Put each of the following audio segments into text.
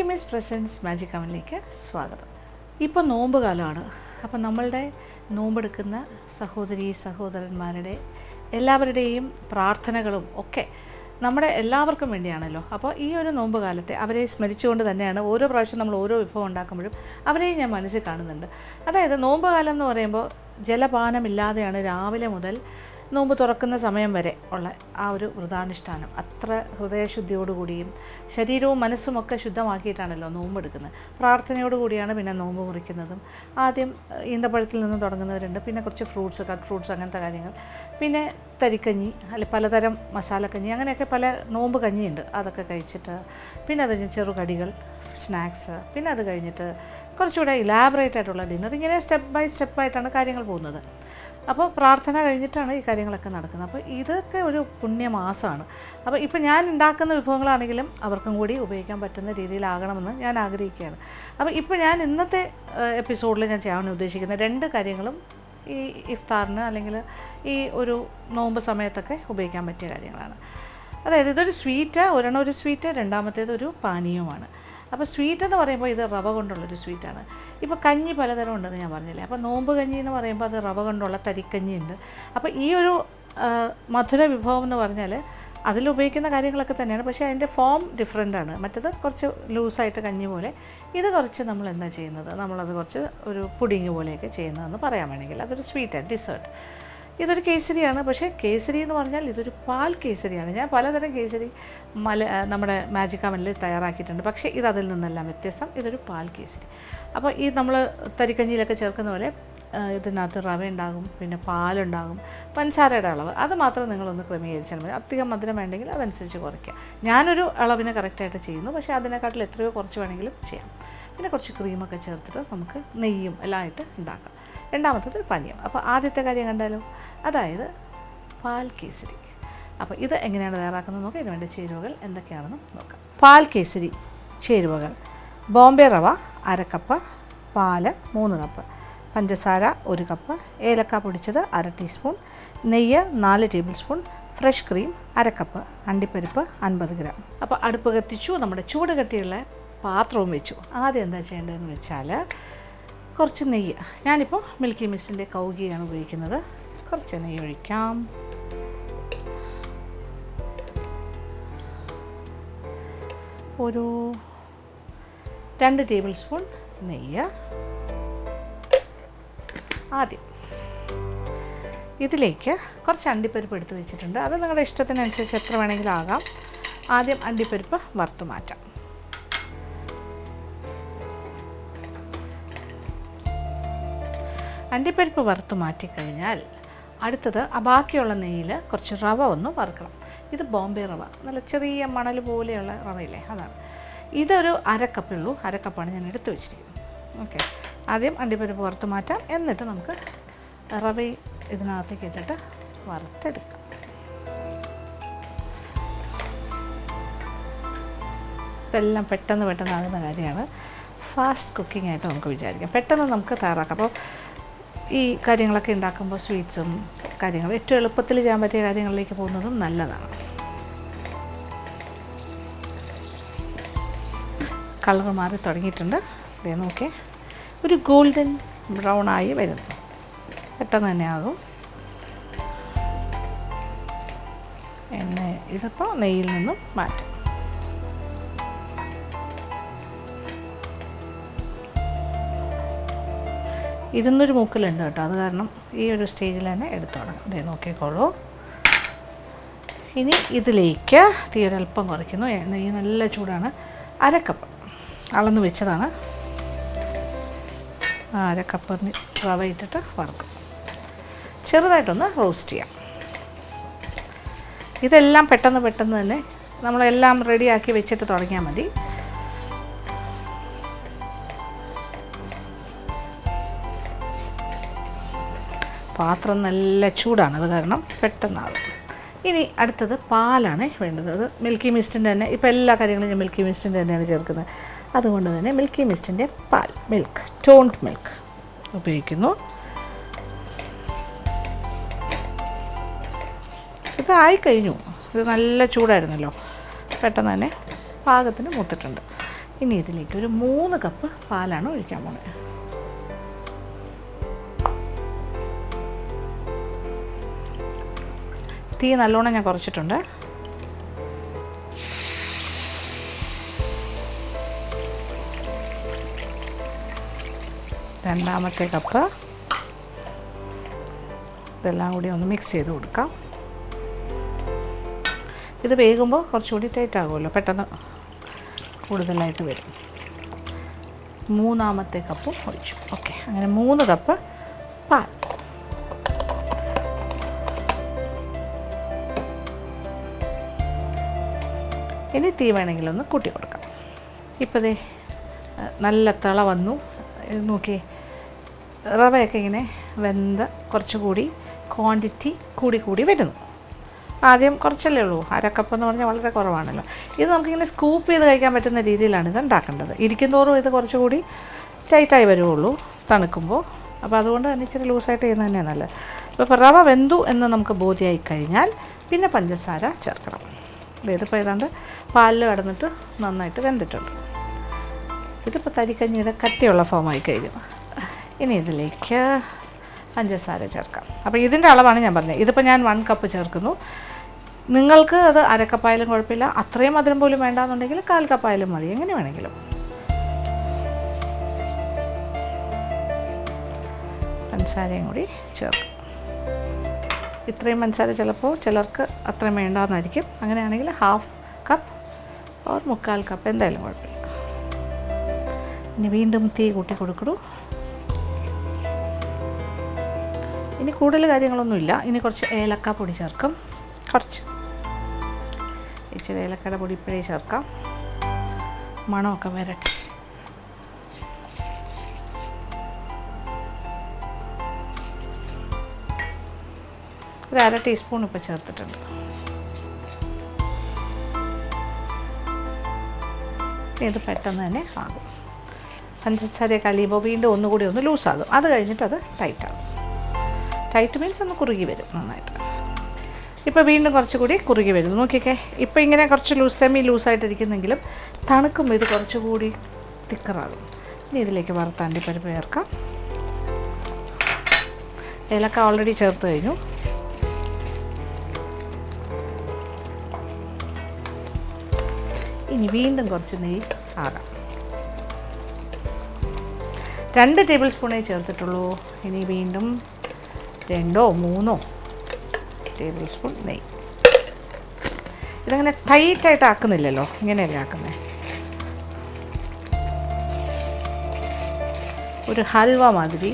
Miss presence magic അവനിലേക്ക് സ്വാഗതം. ഇപ്പോൾ നോമ്പ് കാലമാണ്. അപ്പോൾ നമ്മളുടെ നോമ്പെടുക്കുന്ന സഹോദരി സഹോദരന്മാരുടെ എല്ലാവരുടെയും പ്രാർത്ഥനകളും ഒക്കെ നമ്മുടെ എല്ലാവർക്കും വേണ്ടിയാണല്ലോ. അപ്പോൾ ഈ ഒരു നോമ്പ് കാലത്തെ അവരെ സ്മരിച്ചുകൊണ്ട് തന്നെയാണ് ഓരോ പ്രാവശ്യം നമ്മൾ ഓരോ വിഭവം ഉണ്ടാക്കുമ്പോഴും അവരെയും ഞാൻ മനസ്സിൽ കാണുന്നുണ്ട്. അതായത് നോമ്പ് കാലം എന്ന് പറയുമ്പോൾ ജലപാനമില്ലാതെയാണ് രാവിലെ മുതൽ നോമ്പ് തുറക്കുന്ന സമയം വരെ ഉള്ള ആ ഒരു വ്രതാനുഷ്ഠാനം. അത്ര ഹൃദയശുദ്ധിയോടുകൂടിയും ശരീരവും മനസ്സുമൊക്കെ ശുദ്ധമാക്കിയിട്ടാണല്ലോ നോമ്പെടുക്കുന്നത്. പ്രാർത്ഥനയോടുകൂടിയാണ് പിന്നെ നോമ്പ് മുറിക്കുന്നതും. ആദ്യം ഈന്തപ്പഴത്തിൽ നിന്ന് തുടങ്ങുന്നവരുണ്ട്, പിന്നെ കുറച്ച് ഫ്രൂട്ട്സ്, കട്ട് ഫ്രൂട്ട്സ്, അങ്ങനത്തെ കാര്യങ്ങൾ, പിന്നെ തരിക്കഞ്ഞി, അല്ലെങ്കിൽ പലതരം മസാലക്കഞ്ഞി, അങ്ങനെയൊക്കെ പല നോമ്പ് കഞ്ഞിയുണ്ട്. അതൊക്കെ കഴിച്ചിട്ട് പിന്നെ അത് ചെറുകടികൾ, സ്നാക്സ്, പിന്നെ അത് കഴിഞ്ഞിട്ട് കുറച്ചുകൂടെ ഇലാബറേറ്റ് ആയിട്ടുള്ള ഡിന്നർ. ഇങ്ങനെ സ്റ്റെപ്പ് ബൈ സ്റ്റെപ്പായിട്ടാണ് കാര്യങ്ങൾ പോകുന്നത്. അപ്പോൾ പ്രാർത്ഥന കഴിഞ്ഞിട്ടാണ് ഈ കാര്യങ്ങളൊക്കെ നടക്കുന്നത്. അപ്പോൾ ഇതൊക്കെ ഒരു പുണ്യമാസമാണ്. അപ്പോൾ ഇപ്പോൾ ഞാൻ ഉണ്ടാക്കുന്ന വിഭവങ്ങളാണെങ്കിലും അവർക്കും കൂടി ഉപയോഗിക്കാൻ പറ്റുന്ന രീതിയിലാകണമെന്ന് ഞാൻ ആഗ്രഹിക്കുകയാണ്. അപ്പോൾ ഇപ്പോൾ ഞാൻ ഇന്നത്തെ എപ്പിസോഡിൽ ഞാൻ ചെയ്യാൻ ഉദ്ദേശിക്കുന്ന 2 കാര്യങ്ങളും ഈ ഇഫ്താറിന് അല്ലെങ്കിൽ ഈ ഒരു നോമ്പ് സമയത്തൊക്കെ ഉപയോഗിക്കാൻ പറ്റിയ കാര്യങ്ങളാണ്. അതായത് ഇതൊരു സ്വീറ്റ്, ഒരെണ്ണം ഒരു സ്വീറ്റ്, രണ്ടാമത്തേത് ഒരു പാനീയവുമാണ്. അപ്പോൾ സ്വീറ്റ് എന്ന് പറയുമ്പോൾ ഇത് റവ കൊണ്ടുള്ളൊരു സ്വീറ്റാണ്. ഇപ്പോൾ കഞ്ഞി പലതരം ഉണ്ടെന്ന് ഞാൻ പറഞ്ഞില്ലേ. അപ്പോൾ നോമ്പ് കഞ്ഞി എന്ന് പറയുമ്പോൾ അത് റവ കൊണ്ടുള്ള തരിക്കഞ്ഞിയുണ്ട്. അപ്പോൾ ഈ ഒരു മധുര വിഭവം എന്ന് പറഞ്ഞാൽ അതിലുപയോഗിക്കുന്ന കാര്യങ്ങളൊക്കെ തന്നെയാണ്, പക്ഷേ അതിൻ്റെ ഫോം ഡിഫറെൻ്റാണ്. മറ്റേത് കുറച്ച് ലൂസായിട്ട് കഞ്ഞി പോലെ, ഇത് കുറച്ച് നമ്മൾ എന്താ ചെയ്യുന്നത്, നമ്മളത് കുറച്ച് ഒരു പുഡിങ് പോലെയൊക്കെ ചെയ്യുന്നതെന്ന് പറയാൻ വേണമെങ്കിൽ അതൊരു സ്വീറ്റ് ഡിസേർട്ട്. ഇതൊരു കേസരിയാണ്. പക്ഷേ കേസരി എന്ന് പറഞ്ഞാൽ ഇതൊരു പാൽ കേസരിയാണ്. ഞാൻ പലതരം കേസരി നമ്മുടെ മാജിക് അവനിൽ തയ്യാറാക്കിയിട്ടുണ്ട്. പക്ഷേ ഇത് അതിൽ നിന്നെല്ലാം വ്യത്യസ്തം. ഇതൊരു പാൽ കേസരി. അപ്പോൾ ഈ നമ്മൾ തരിക്കഞ്ഞിയിലൊക്കെ ചേർക്കുന്ന പോലെ ഇതിനകത്ത് റവ ഉണ്ടാകും, പിന്നെ പാലുണ്ടാകും, പഞ്ചസാരയുടെ അളവ് അത് മാത്രം നിങ്ങളൊന്ന് ക്രമീകരിച്ചാൽ മതി. അധികം മധുരം വേണ്ടെങ്കിൽ അതനുസരിച്ച് കുറയ്ക്കുക. ഞാനൊരു അളവിന് കറക്റ്റായിട്ട് ചെയ്യുന്നു, പക്ഷേ അതിനെക്കാട്ടിൽ എത്രയോ കുറച്ച് വേണമെങ്കിലും ചെയ്യാം. പിന്നെ കുറച്ച് ക്രീമൊക്കെ ചേർത്തിട്ട് നമുക്ക് നെയ്യും എല്ലാം ആയിട്ട് ഉണ്ടാക്കാം. രണ്ടാമത്തത് ഒരു പാനീയം. അപ്പോൾ ആദ്യത്തെ കാര്യം കണ്ടാലോ, അതായത് പാൽ കേസരി. അപ്പോൾ ഇത് എങ്ങനെയാണ് തയ്യാറാക്കുന്നത് നോക്കാം. ഇതിന് വേണ്ട ചേരുവകൾ എന്തൊക്കെയാണെന്ന് നോക്കാം. പാൽ കേസരി ചേരുവകൾ: ബോംബെ റവ 1/2 കപ്പ്, പാല് 3 കപ്പ്, പഞ്ചസാര 1 കപ്പ്, ഏലക്ക പൊടിച്ചത് 1/2 ടീസ്പൂൺ, നെയ്യ് 4 table spoon, fresh cream 1/2 cup, അണ്ടിപ്പരിപ്പ് 50 ഗ്രാം. അപ്പോൾ അടുപ്പ് കത്തിച്ചു, നമ്മുടെ ചൂട് കട്ടിയുള്ള പാത്രവും വെച്ചു. ആദ്യം എന്താ ചെയ്യേണ്ടതെന്ന് വെച്ചാൽ കുറച്ച് നെയ്യ്, ഞാനിപ്പോൾ മിൽക്കി മിസ്റ്റിൻ്റെ കൗകിയാണ് ഉപയോഗിക്കുന്നത്. കുറച്ച് നെയ്യ് ഒഴിക്കാം. ഒരു 2 ടേബിൾ സ്പൂൺ നെയ്യ്. ആദ്യം ഇതിലേക്ക് കുറച്ച് അണ്ടിപ്പരിപ്പ് എടുത്ത് വെച്ചിട്ടുണ്ട്. അത് നിങ്ങളുടെ ഇഷ്ടത്തിനനുസരിച്ച് എത്ര വേണമെങ്കിലും ആകാം. ആദ്യം അണ്ടിപ്പരിപ്പ് വറുത്ത് മാറ്റാം. അണ്ടിപ്പരിപ്പ് വറുത്ത് മാറ്റിക്കഴിഞ്ഞാൽ അടുത്തത് ബാക്കിയുള്ള നെയ്യിൽ കുറച്ച് റവ ഒന്ന് വറുക്കണം. ഇത് ബോംബെ റവ, നല്ല ചെറിയ മണൽ പോലെയുള്ള റവയില്ലേ, അതാണ്. ഇതൊരു 1/2 കപ്പേ ഉള്ളൂ. 1/2 കപ്പാണ് ഞാൻ എടുത്ത് വെച്ചിരിക്കുന്നത്. ഓക്കെ, ആദ്യം അണ്ടിപ്പരിപ്പ് വറുത്ത് മാറ്റാം. എന്നിട്ട് നമുക്ക് റവ ഇതിനകത്തേക്ക് ഇട്ടിട്ട് വറുത്തെടുക്കാം. ഇതെല്ലാം പെട്ടെന്ന് ആകുന്ന കാര്യമാണ്. ഫാസ്റ്റ് കുക്കിംഗ് ആയിട്ട് നമുക്ക് വിചാരിക്കാം. പെട്ടെന്ന് നമുക്ക് തയ്യാറാക്കാം. അപ്പോൾ ഈ കാര്യങ്ങളൊക്കെ ഉണ്ടാക്കുമ്പോൾ സ്വീറ്റ്സും കാര്യങ്ങളും ഏറ്റവും എളുപ്പത്തിൽ ചെയ്യാൻ പറ്റിയ കാര്യങ്ങളിലേക്ക് പോകുന്നതും നല്ലതാണ്. കളർ മാറി തുടങ്ങിയിട്ടുണ്ട്. ഇതേ നോക്കിയേ, ഒരു ഗോൾഡൻ ബ്രൗൺ ആയി വരുന്നു. പെട്ടെന്ന് തന്നെ ആകും. ഇതിപ്പോൾ നെയ്യിൽ നിന്നും മാറ്റും. ഇരുന്നൊരു മൂക്കിലുണ്ട് കേട്ടോ, അത് കാരണം ഈ ഒരു സ്റ്റേജിൽ തന്നെ എടുത്തോളാം. അതേ നോക്കിക്കോളൂ. ഇനി ഇതിലേക്ക് തീ ഒരല്പം കുറയ്ക്കുന്നു. നെയ്യ് നല്ല ചൂടാണ്. 1/2 കപ്പ് അളന്ന് വെച്ചതാണ്. 1/2 കപ്പ് റവ ഇട്ടിട്ട് വറുക്കും. ചെറുതായിട്ടൊന്ന് റോസ്റ്റ് ചെയ്യാം. ഇതെല്ലാം പെട്ടെന്ന് തന്നെ നമ്മളെല്ലാം റെഡിയാക്കി വെച്ചിട്ട് തുടങ്ങിയാൽ മതി. പാത്രം നല്ല ചൂടാണ്, അത് കാരണം പെട്ടെന്നാകും. ഇനി അടുത്തത് പാലാണ് വേണ്ടത്. അത് മിൽക്കി മിസ്റ്റിൻ്റെ തന്നെ, ഇപ്പോൾ എല്ലാ കാര്യങ്ങളും ഞാൻ മിൽക്കി മിസ്റ്റിൻ്റെ തന്നെയാണ് ചേർക്കുന്നത്. അതുകൊണ്ട് തന്നെ മിൽക്കി മിസ്റ്റിൻ്റെ പാൽ, മിൽക്ക്, ടോൺഡ് മിൽക്ക് ഉപയോഗിക്കുന്നു. ഇത് ആയിക്കഴിഞ്ഞു. ഇത് നല്ല ചൂടായിരുന്നല്ലോ, പെട്ടെന്ന് തന്നെ പാകത്തിന് മൂത്തിട്ടുണ്ട്. ഇനി ഇതിലേക്ക് ഒരു 3 കപ്പ് പാലാണ് ഒഴിക്കാൻ പോകുന്നത്. തീ നല്ലോണം ഞാൻ കുറച്ചിട്ടുണ്ട്. രണ്ടാമത്തെ കപ്പ്. ഇതെല്ലാം കൂടി ഒന്ന് മിക്സ് ചെയ്ത് കൊടുക്കാം. ഇത് വേകുമ്പോൾ കുറച്ചുകൂടി ടൈറ്റ് ആകുമല്ലോ, പെട്ടെന്ന് കൂടുതലായിട്ട് വരും. 3ാമത്തെ കപ്പും ഒഴിച്ചു. ഓക്കെ, അങ്ങനെ 3 കപ്പ് പാൽ. ഇനി തീ വേണമെങ്കിലൊന്ന് കൂട്ടി കൊടുക്കാം. ഇപ്പോൾ ദേ നല്ല തിള വന്നു. നോക്കിയേ, റവയൊക്കെ ഇങ്ങനെ വെന്ത് കുറച്ചുകൂടി ക്വാണ്ടിറ്റി കൂടി വരുന്നു. ആദ്യം കുറച്ചല്ലേ ഉള്ളൂ, 1/2 കപ്പ് എന്ന് പറഞ്ഞാൽ വളരെ കുറവാണല്ലോ. ഇത് നമുക്കിങ്ങനെ സ്കൂപ്പ് ചെയ്ത് കഴിക്കാൻ പറ്റുന്ന രീതിയിലാണ് ഇത് ഉണ്ടാക്കേണ്ടത്. ഇരിക്കുന്തോറും ഇത് കുറച്ചുകൂടി ടൈറ്റായി വരുള്ളൂ തണുക്കുമ്പോൾ. അപ്പോൾ അതുകൊണ്ട് തന്നെ ഇച്ചിരി ലൂസായിട്ട് ചെയ്യുന്നത് തന്നെയാണ് നല്ലത്. അപ്പോൾ റവ വെന്തു എന്ന് നമുക്ക് ബോധ്യമായി കഴിഞ്ഞാൽ പിന്നെ പഞ്ചസാര ചേർക്കണം. ഇതിപ്പോൾ ഏതാണ്ട് പാലിൽ കടന്നിട്ട് നന്നായിട്ട് വെന്തിട്ടുണ്ട്. ഇതിപ്പോൾ തരിക്കഞ്ഞിയുടെ കട്ടിയുള്ള ഫോമായി കഴിഞ്ഞു. ഇനി ഇതിലേക്ക് പഞ്ചസാര ചേർക്കാം. അപ്പോൾ ഇതിൻ്റെ അളവാണ് ഞാൻ പറഞ്ഞത്. ഇതിപ്പോൾ ഞാൻ 1 കപ്പ് ചേർക്കുന്നു. നിങ്ങൾക്ക് അത് 1/2 കപ്പായാലും കുഴപ്പമില്ല. അത്രയും മധുരം പോലും വേണ്ടാന്നുണ്ടെങ്കിൽ 1/4 കപ്പായാലും മതി, എങ്ങനെ വേണമെങ്കിലും. പഞ്ചസാരയും കൂടി ചേർക്കും. ഇത്രയും പഞ്ചസാര ചിലപ്പോൾ ചിലർക്ക് അത്രയും വേണ്ടാന്നായിരിക്കും. അങ്ങനെയാണെങ്കിൽ 1/2 കപ്പ് ഓർ 3/4 കപ്പ് എന്തായാലും കുഴപ്പമില്ല. ഇനി വീണ്ടും തീ കൂട്ടി കൊടുക്കൂ. ഇനി കൂടുതൽ കാര്യങ്ങളൊന്നുമില്ല. ഇനി കുറച്ച് ഏലക്ക പൊടി ചേർക്കും. ഇച്ചിരി ഏലക്കയുടെ പൊടി ഇപ്പോഴേ ചേർക്കാം, മണമൊക്കെ വരട്ടെ. ഒരു 1/2 ടീസ്പൂൺ ഇപ്പോൾ ചേർത്തിട്ടുണ്ട്. ഇത് പെട്ടെന്ന് തന്നെ ആകും. പഞ്ചസാരയൊക്കെ അലിയുമ്പോൾ വീണ്ടും ഒന്നുകൂടി ഒന്ന് ലൂസാകും. അത് കഴിഞ്ഞിട്ട് അത് ടൈറ്റാകും. ടൈറ്റ് മീൻസ് ഒന്ന് കുറുകി വരും നന്നായിട്ട്. ഇപ്പോൾ വീണ്ടും കുറച്ചുകൂടി കുറുകി വരും. നോക്കിയൊക്കെ, ഇപ്പോൾ ഇങ്ങനെ കുറച്ച് സെമി ലൂസായിട്ടിരിക്കുന്നെങ്കിലും തണുക്കുമ്പോൾ ഇത് കുറച്ചുകൂടി തിക്കറാകും. ഇനി ഇതിലേക്ക് വറുത്ത അണ്ടിപ്പരിപ്പ് ചേർക്കാം. ഏലക്ക ഓൾറെഡി ചേർത്ത് കഴിഞ്ഞു. ഇനി വീണ്ടും കുറച്ച് നെയ്യ് ആകാം. 2 ടേബിൾ സ്പൂണേ ചേർത്തിട്ടുള്ളൂ. ഇനി വീണ്ടും 2 or 3 ടേബിൾ സ്പൂൺ നെയ്യ്. ഇതങ്ങനെ ടൈറ്റായിട്ട് ആക്കുന്നില്ലല്ലോ, ഇങ്ങനെയല്ലേ ആക്കുന്നത്. ഒരു ഹൽവ മാതിരി.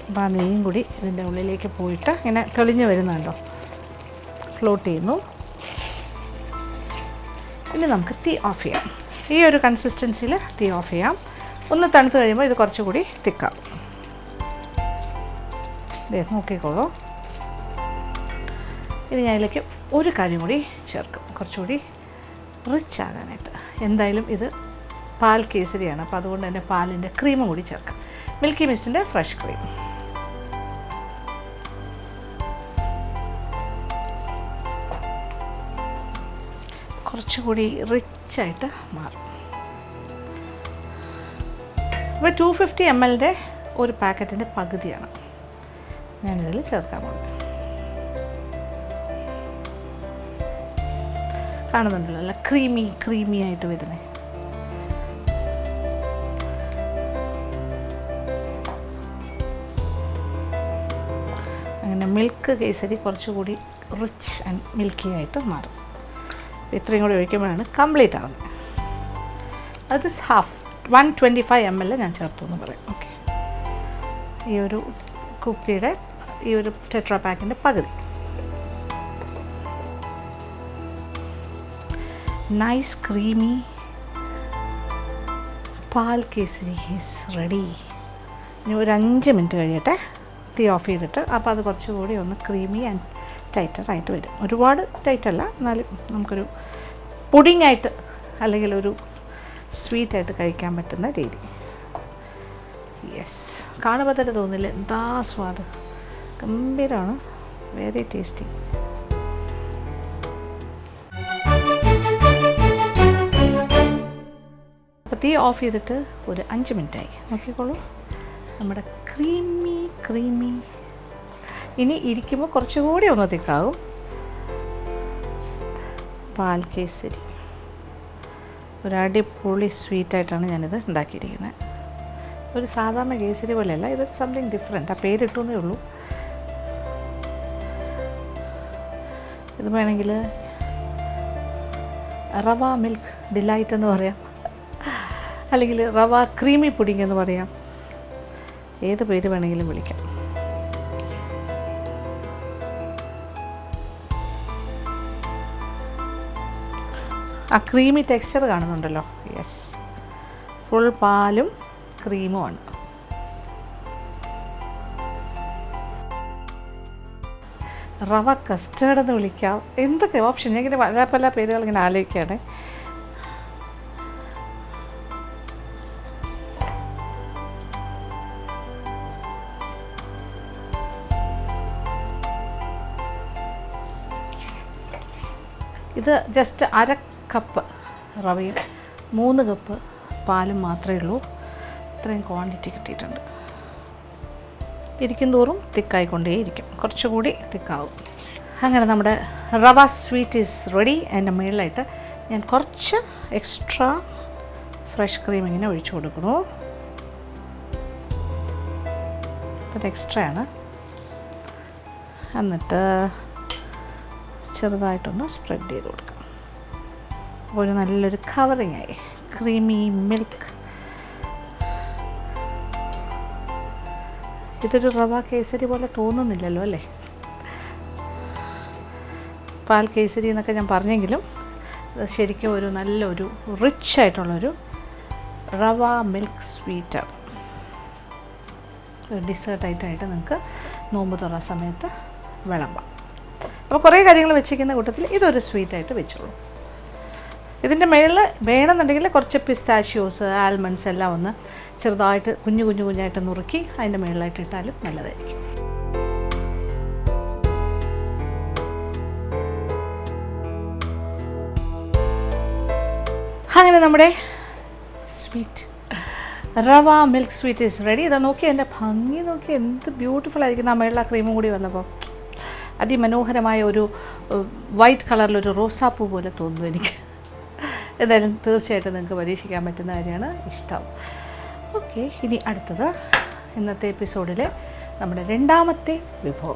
അപ്പോൾ ആ നെയ്യും കൂടി ഇതിൻ്റെ ഉള്ളിലേക്ക് പോയിട്ട് ഇങ്ങനെ തെളിഞ്ഞ് വരുന്നുണ്ടോ, ഫ്ലോട്ട് ചെയ്യുന്നു. ഇനി നമുക്ക് തീ ഓഫ് ചെയ്യാം. ഈ ഒരു കൺസിസ്റ്റൻസിയിൽ തീ ഓഫ് ചെയ്യാം. ഒന്ന് തണുത്ത് കഴിയുമ്പോൾ ഇത് കുറച്ചുകൂടി തിക്കാവും. നോക്കിക്കോളൂ. ഇനി ഞാൻ ഇതിലേക്ക് ഒരു കാര്യം കൂടി ചേർക്കും, കുറച്ചുകൂടി റിച്ച് ആകാനായിട്ട്. എന്തായാലും ഇത് പാൽ കേസരിയാണ്, അപ്പോൾ അതുകൊണ്ട് തന്നെ പാലിൻ്റെ ക്രീമും കൂടി ചേർക്കാം. മിൽക്കി മിസ്റ്റിൻ്റെ ഫ്രഷ് ക്രീം. കുറച്ചുകൂടി റിച്ചായിട്ട് മാറും. ഇപ്പോൾ 250 ml ഒരു പാക്കറ്റിൻ്റെ പകുതിയാണ് ഞാനിതിൽ ചേർക്കാൻ പോകുന്നത്. കാണുന്നുണ്ടല്ലോ, നല്ല ക്രീമി ആയിട്ട് വരുന്നത്. അങ്ങനെ മിൽക്ക് കേസരി കുറച്ചുകൂടി റിച്ച് ആൻഡ് മിൽക്കി ആയിട്ട് മാറും. ഇത്രയും കൂടി ഒഴിക്കുമ്പോഴാണ് കംപ്ലീറ്റ് ആവുന്നത്. അത് 125 ml ഞാൻ ചേർത്തു എന്ന് പറയും. ഓക്കെ, ഈ ഒരു കുപ്പിയുടെ ഈ ഒരു ടെട്രാ പാക്കിൻ്റെ പകുതി. നൈസ് ക്രീമി പാൽ കേസരി ഈസ് റെഡി. ഇനി ഒരു 5 മിനിറ്റ് കഴിയട്ടെ, തീ ഓഫ് ചെയ്തിട്ട്. അപ്പോൾ അത് കുറച്ചുകൂടി ഒന്ന് ക്രീമി ആൻഡ് ടൈറ്ററായിട്ട് വരും. ഒരുപാട് ടൈറ്റല്ല, എന്നാലും നമുക്കൊരു പുഡിങ്ങായിട്ട് അല്ലെങ്കിൽ ഒരു സ്വീറ്റായിട്ട് കഴിക്കാൻ പറ്റുന്ന രീതി. യെസ്, കാണുമ്പോൾ തന്നെ തോന്നില്ല എന്താ സ്വാദ്, ഗംഭീരമാണ്, വെരി ടേസ്റ്റി. അപ്പോൾ തീ ഓഫ് ചെയ്തിട്ട് ഒരു 5 മിനിറ്റായി. നോക്കിക്കോളൂ, നമ്മുടെ ക്രീമി. ഇനി ഇരിക്കുമ്പോൾ കുറച്ചുകൂടി ഒന്ന് തിക്കാവും. പാൽ കേസരി ഒരു അടിപൊളി സ്വീറ്റായിട്ടാണ് ഞാനിത് ഉണ്ടാക്കിയിരിക്കുന്നത്. ഒരു സാധാരണ കേസരി പോലെയല്ല, ഇത് സംതിങ് ഡിഫറെൻറ്റ്. ആ പേരിട്ടേ ഉള്ളൂ. ഇത് വേണമെങ്കിൽ റവ മിൽക്ക് ഡിലൈറ്റ് എന്ന് പറയാം, അല്ലെങ്കിൽ റവ ക്രീമി പുഡിംഗ് എന്ന് പറയാം. ഏത് പേര് വേണമെങ്കിലും വിളിക്കാം. ആ ക്രീമി ടെക്സ്ചർ കാണുന്നുണ്ടല്ലോ. യെസ്, ഫുൾ പാലും ക്രീമുമാണ്. റവ കസ്റ്റേർഡ് എന്ന് വിളിക്കാം. എന്തൊക്കെ ഓപ്ഷൻ, ഞാൻ ഇങ്ങനെ പല പേരുകൾ ഇങ്ങനെ ആലോചിക്കുകയാണ്. ഇത് ജസ്റ്റ് 1/2 കപ്പ് റവയും 3 കപ്പ് പാലും മാത്രമേ ഉള്ളൂ. ഇത്രയും ക്വാണ്ടിറ്റി കിട്ടിയിട്ടുണ്ട്. ഇരിക്കും തോറും തിക്കായിക്കൊണ്ടേയിരിക്കും, കുറച്ചുകൂടി തിക്കാവും. അങ്ങനെ നമ്മുടെ റവ സ്വീറ്റ് ഈസ് റെഡി. അതിൻ്റെ മുകളിലായിട്ട് ഞാൻ കുറച്ച് എക്സ്ട്രാ ഫ്രഷ് ക്രീം ഇങ്ങനെ ഒഴിച്ചു കൊടുക്കണു. അത് എക്സ്ട്രാ ആണ്. എന്നിട്ട് ചെറുതായിട്ടൊന്ന് സ്പ്രെഡ് ചെയ്ത് കൊടുക്കാം. ഒരു നല്ലൊരു കവറിങ് ആയി. Creamy milk. ഇതൊരു റവ കേസരി പോലെ തോന്നുന്നില്ലല്ലോ അല്ലേ? പാൽ കേസരി എന്നൊക്കെ ഞാൻ പറഞ്ഞെങ്കിലും ശരിക്കും ഒരു നല്ലൊരു റിച്ച് ആയിട്ടുള്ളൊരു റവ മിൽക്ക് സ്വീറ്റാണ്. ഒരു ഡിസേർട്ട് ഐറ്റമായിട്ട് നിങ്ങൾക്ക് നോമ്പ് തുറ സമയത്ത് വിളമ്പാം. അപ്പോൾ കുറേ കാര്യങ്ങൾ വെച്ചിരിക്കുന്ന കൂട്ടത്തിൽ ഇതൊരു സ്വീറ്റായിട്ട് വെച്ചോളൂ. ഇതിൻ്റെ മുകളിൽ വേണമെന്നുണ്ടെങ്കിൽ കുറച്ച് പിസ്താഷ്യോസ്, ആൽമണ്ട്സ് എല്ലാം ഒന്ന് ചെറുതായിട്ട് കുഞ്ഞായിട്ട് നുറുക്കി അതിൻ്റെ മുകളിലായിട്ട് ഇട്ടാലും നല്ലതായിരിക്കും. അങ്ങനെ നമ്മുടെ സ്വീറ്റ് റവ മിൽക്ക് സ്വീറ്റ് ഈസ് റെഡി. ഇതാ നോക്കി, എൻ്റെ ഭംഗി നോക്കി, എന്ത് ബ്യൂട്ടിഫുൾ ആയിരിക്കും. ആ മുകളിൽ ആ ക്രീമും കൂടി വന്നപ്പോൾ അതിമനോഹരമായ ഒരു വൈറ്റ് കളറിലൊരു റോസാപ്പൂ പോലെ തോന്നുന്നു എനിക്ക്. എന്തായാലും തീർച്ചയായിട്ടും നിങ്ങൾക്ക് പരീക്ഷിക്കാൻ പറ്റുന്ന കാര്യമാണ്. ഇഷ്ടം. ഓക്കെ, ഇനി അടുത്തത് ഇന്നത്തെ എപ്പിസോഡിലെ നമ്മുടെ രണ്ടാമത്തെ വിഭവം.